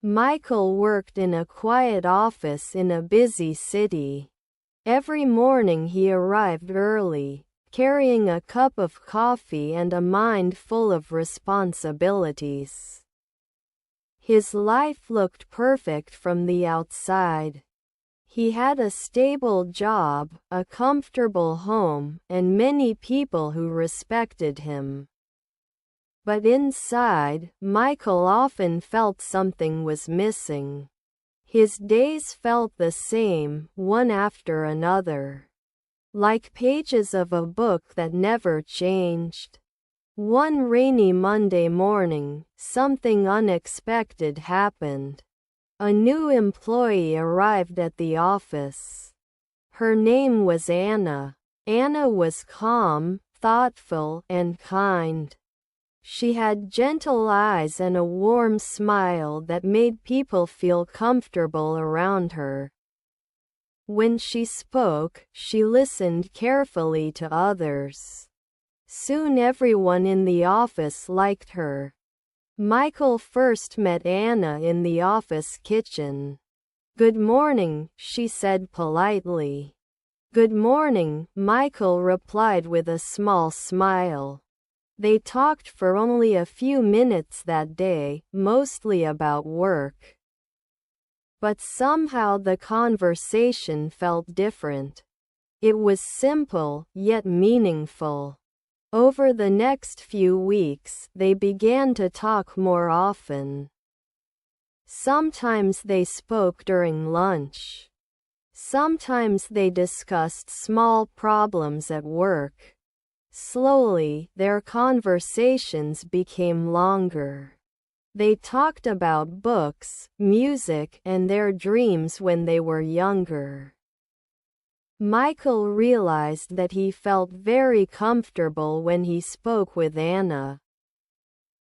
Michael worked in a quiet office in a busy city. Every morning he arrived early, carrying a cup of coffee and a mind full of responsibilities. His life looked perfect from the outside. He had a stable job, a comfortable home, and many people who respected him. But inside, Michael often felt something was missing. His days felt the same, one after another. Like pages of a book that never changed. One rainy Monday morning, something unexpected happened. A new employee arrived at the office. Her name was Anna. Anna was calm, thoughtful, and kind. She had gentle eyes and a warm smile that made people feel comfortable around her. When she spoke, she listened carefully to others. Soon everyone in the office liked her. Michael first met Anna in the office kitchen. "Good morning," she said politely. "Good morning," Michael replied with a small smile. They talked for only a few minutes that day, mostly about work. But somehow the conversation felt different. It was simple, yet meaningful. Over the next few weeks, they began to talk more often. Sometimes they spoke during lunch. Sometimes they discussed small problems at work. Slowly, their conversations became longer. They talked about books, music, and their dreams when they were younger. Michael realized that he felt very comfortable when he spoke with Anna.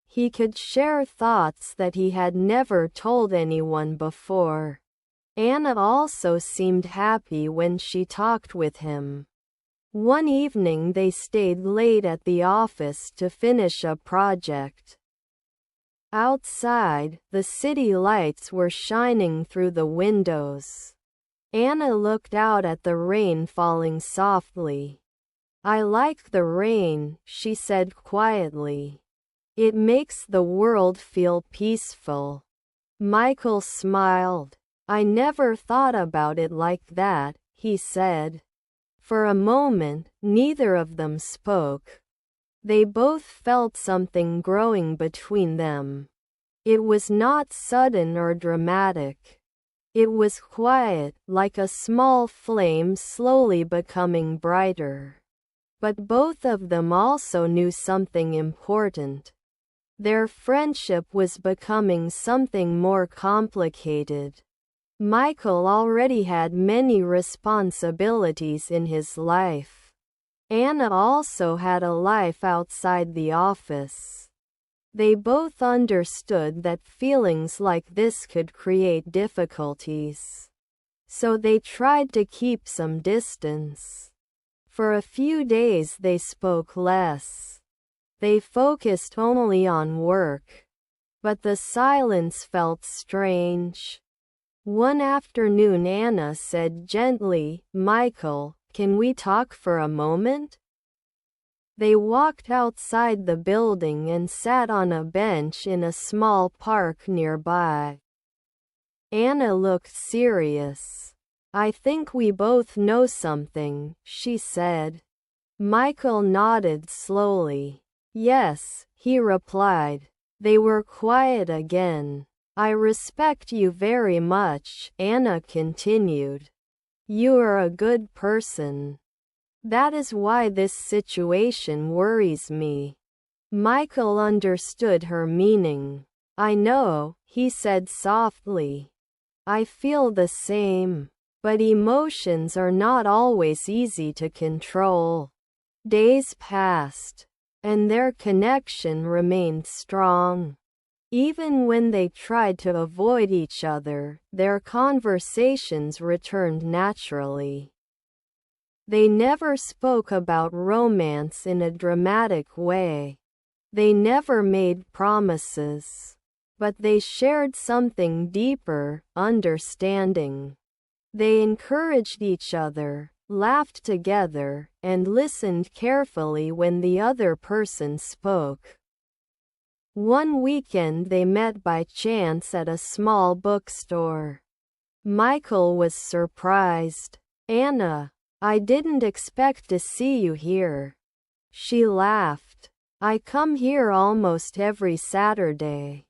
He could share thoughts that he had never told anyone before. Anna also seemed happy when she talked with him. One evening they stayed late at the office to finish a project. Outside, the city lights were shining through the windows. Anna looked out at the rain falling softly. "I like the rain," she said quietly. "It makes the world feel peaceful." Michael smiled. "I never thought about it like that," he said. For a moment, neither of them spoke. They both felt something growing between them. It was not sudden or dramatic. It was quiet, like a small flame slowly becoming brighter. But both of them also knew something important. Their friendship was becoming something more complicated. Michael already had many responsibilities in his life. Anna also had a life outside the office. They both understood that feelings like this could create difficulties. So they tried to keep some distance. For a few days they spoke less. They focused only on work. But the silence felt strange. One afternoon Anna said gently, "Michael, can we talk for a moment?" They walked outside the building and sat on a bench in a small park nearby. Anna looked serious. "I think we both know something," she said. Michael nodded slowly. "Yes," he replied. They were quiet again. "I respect you very much," Anna continued. "You are a good person. That is why this situation worries me." Michael understood her meaning. "I know," he said softly. "I feel the same. But emotions are not always easy to control." Days passed, and their connection remained strong. Even when they tried to avoid each other, their conversations returned naturally. They never spoke about romance in a dramatic way. They never made promises. but they shared something deeper, understanding. They encouraged each other, laughed together, and listened carefully when the other person spoke. One weekend they met by chance at a small bookstore. Michael was surprised. "Anna, I didn't expect to see you here." She laughed. "I come here almost every Saturday."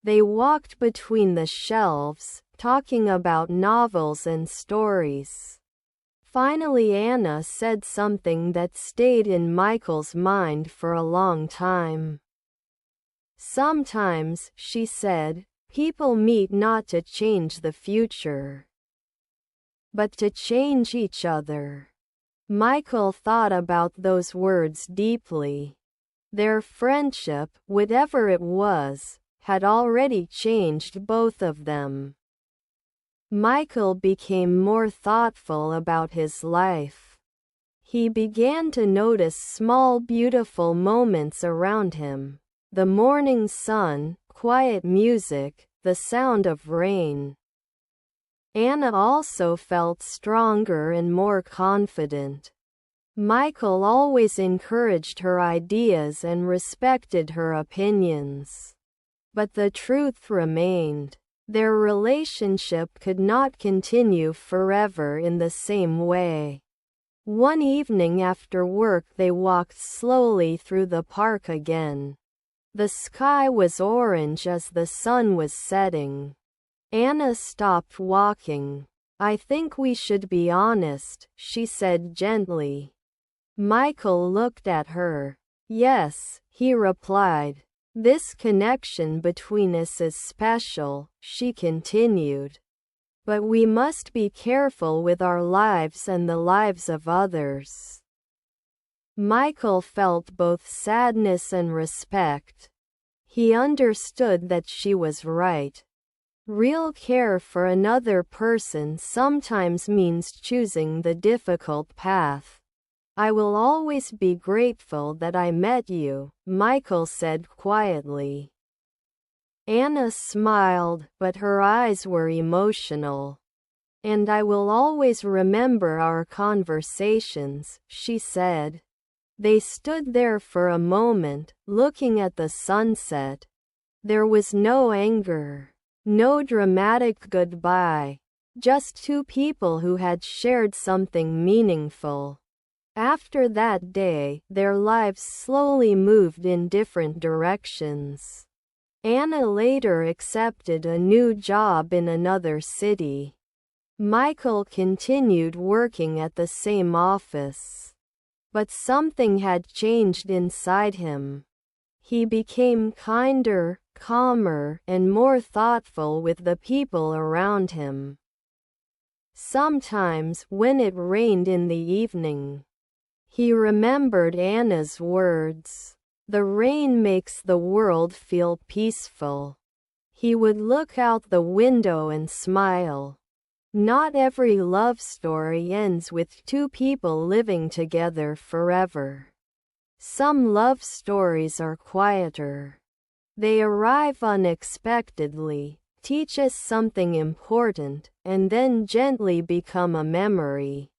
They walked between the shelves, talking about novels and stories. Finally Anna said something that stayed in Michael's mind for a long time. "Sometimes," she said, "people meet not to change the future, but to change each other." Michael thought about those words deeply. Their friendship, whatever it was, had already changed both of them. Michael became more thoughtful about his life. He began to notice small beautiful moments around him. The morning sun, quiet music, the sound of rain. Anna also felt stronger and more confident. Michael always encouraged her ideas and respected her opinions. But the truth remained. Their relationship could not continue forever in the same way. One evening after work they walked slowly through the park again. The sky was orange as the sun was setting. Anna stopped walking. "I think we should be honest," she said gently. Michael looked at her. "Yes," he replied. "This connection between us is special," she continued. "But we must be careful with our lives and the lives of others." Michael felt both sadness and respect. He understood that she was right. Real care for another person sometimes means choosing the difficult path. "I will always be grateful that I met you," Michael said quietly. Anna smiled, but her eyes were emotional. "And I will always remember our conversations," she said. They stood there for a moment, looking at the sunset. There was no anger, no dramatic goodbye, just two people who had shared something meaningful. After that day, their lives slowly moved in different directions. Anna later accepted a new job in another city. Michael continued working at the same office. But something had changed inside him. He became kinder, calmer, and more thoughtful with the people around him. Sometimes, when it rained in the evening, he remembered Anna's words. "The rain makes the world feel peaceful." He would look out the window and smile. Not every love story ends with two people living together forever. Some love stories are quieter. They arrive unexpectedly, teach us something important, and then gently become a memory.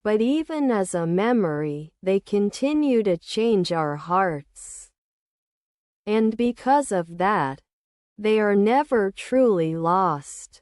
But even as a memory, they continue to change our hearts. And because of that, they are never truly lost.